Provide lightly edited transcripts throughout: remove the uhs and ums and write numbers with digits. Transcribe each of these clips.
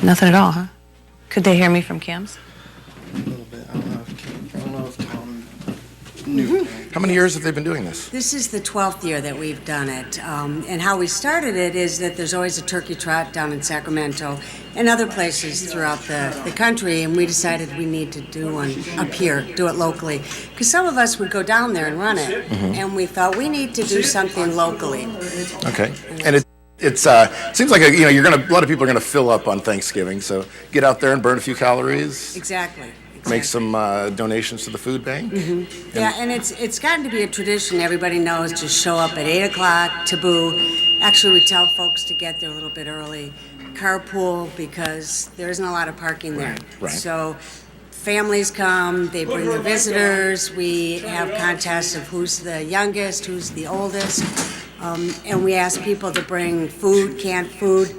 Nothing at all, huh? Could they hear me from Cam's? A little bit. I don't know if Tom knew. How many years have they been doing this? This is the 12th year that we've done it. And how we started it is that there's always a turkey trot down in Sacramento and other places throughout the country, and we decided we need to do one up here, do it locally. Because some of us would go down there and run it, and we thought we need to do something locally. Okay. And it seems like a lot of people are gonna fill up on Thanksgiving, so get out there and burn a few calories. Exactly. Make some donations to the food bank. Yeah, and it's gotten to be a tradition. Everybody knows, just show up at 8 o'clock, Tabeaud. Actually, we tell folks to get there a little bit early. Carpool, because there isn't a lot of parking there. Right. So families come, they bring their visitors. We have contests of who's the youngest, who's the oldest. And we ask people to bring food, canned food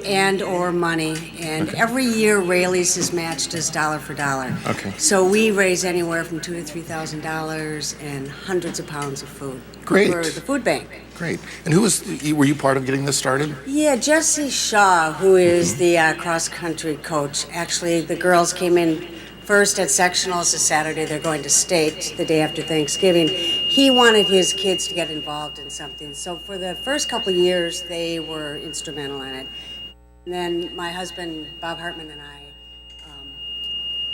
and or money. And every year Rayleigh's is matched as dollar for dollar. Okay. So we raise anywhere from $2,000 to $3,000 and hundreds of pounds of food. Great. For the food bank. Great. And were you part of getting this started? Yeah, Jesse Shaw, who is the cross-country coach. Actually, the girls came in first at sectionals this Saturday. They're going to state the day after Thanksgiving. He wanted his kids to get involved in something. So for the first couple of years, they were instrumental in it. And then my husband, Bob Hartman, and I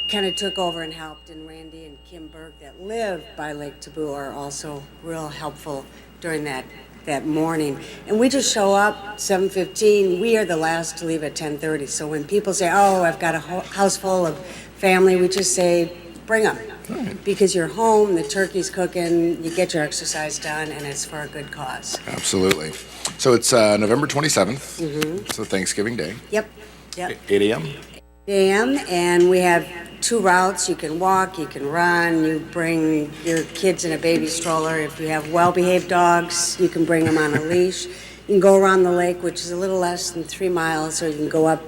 kind of took over and helped. And Randy and Kim Berg, that live by Lake Tabeaud, are also real helpful during that morning. And we just show up 7:15. We are the last to leave at 10:30. So when people say, oh, I've got a house full of family, we just say, bring them. Right. Because you're home, the turkey's cooking, you get your exercise done, and it's for a good cause. Absolutely. So it's November 27th, so Thanksgiving Day. Yep. 8 a.m.? 8 a.m., and we have 2 routes. You can walk, you can run, you bring your kids in a baby stroller. If you have well-behaved dogs, you can bring them on a leash. You can go around the lake, which is a little less than 3 miles, or you can go up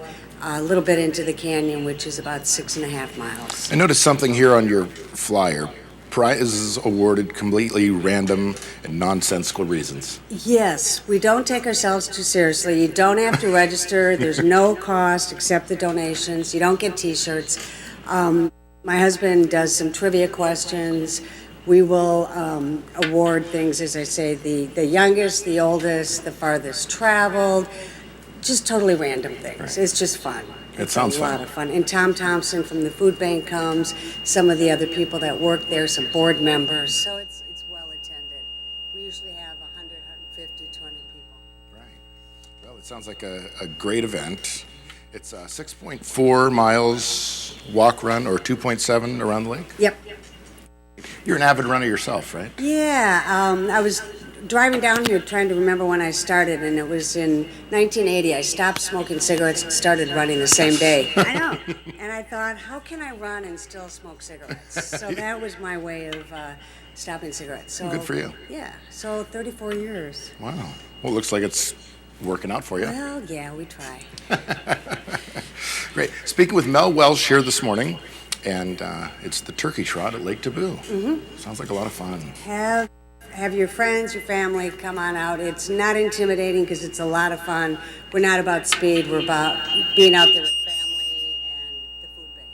a little bit into the canyon, which is about 6.5 miles. I noticed something here on your flyer. Prizes awarded completely random and nonsensical reasons. Yes, we don't take ourselves too seriously. You don't have to register. There's no cost except the donations. You don't get T-shirts. My husband does some trivia questions. We will award things, as I say, the youngest, the oldest, the farthest traveled, just totally random things. Right. It's just fun. It sounds fun. A lot of fun. And Tom Thompson from the food bank comes, some of the other people that work there, some board members. So it's well attended. We usually have 100, 150, 200 people. Right. Well, it sounds like a great event. It's 6.4 miles walk run or 2.7 around the lake? Yep. You're an avid runner yourself, right? Yeah, I was driving down here trying to remember when I started, and it was in 1980. I stopped smoking cigarettes and started running the same day. I know. And I thought, how can I run and still smoke cigarettes? So that was my way of stopping cigarettes. So, good for you. Yeah, so 34 years. Wow. Well, it looks like it's working out for you. Well, yeah, we try. Great. Speaking with Mell Welsh here this morning, and it's the Turkey Trot at Lake Tabeaud. Sounds like a lot of fun. Have your friends, your family come on out. It's not intimidating because it's a lot of fun. We're not about speed. We're about being out there with family and the food bank.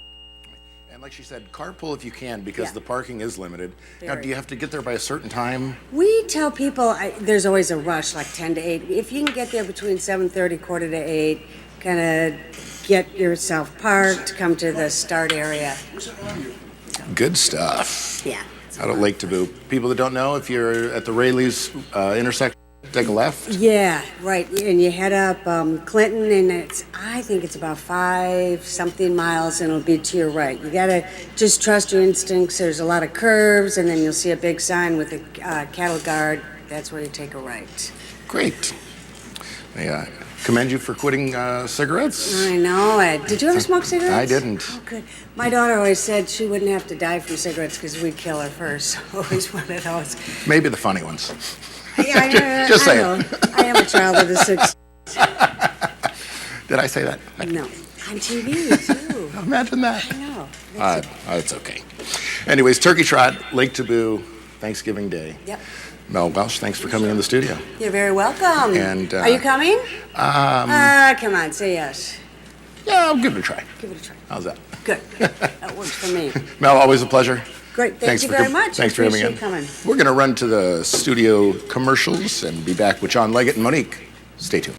And like she said, carpool if you can because Yeah. the parking is limited. Now, Very. do you have to get there by a certain time? We tell people there's always a rush, like 10 to 8. If you can get there between 7:30, quarter to 8, kind of get yourself parked, come to the start area. Good stuff. Yeah. Out at Lake Tabeaud. People that don't know, if you're at the Rayleigh's intersection, take a left. Yeah, right. And you head up Clinton, and I think it's about 5-something miles, and it'll be to your right. You gotta just trust your instincts. There's a lot of curves, and then you'll see a big sign with a cattle guard. That's where you take a right. Great. I commend you for quitting cigarettes. I know. Did you ever smoke cigarettes? I didn't. Oh, good. My daughter always said she wouldn't have to die from cigarettes because we'd kill her first. Always one of those. Maybe the funny ones. Yeah, Just I say know. it. I am a child of the 60s. Did I say that? No. On TV, too. Imagine that. I know. It's okay. Anyways, Turkey Trot, Lake Tabeaud, Thanksgiving Day. Yep. Mell Welsh, thanks for coming in the studio. You're very welcome. And, Are you coming? Come on, say yes. Yeah, I'll give it a try. Give it a try. How's that? Good. That works for me. Mel, always a pleasure. Great. Thank you very much. Thanks for coming in. Appreciate coming. We're going to run to the studio commercials and be back with John Leggett and Monique. Stay tuned.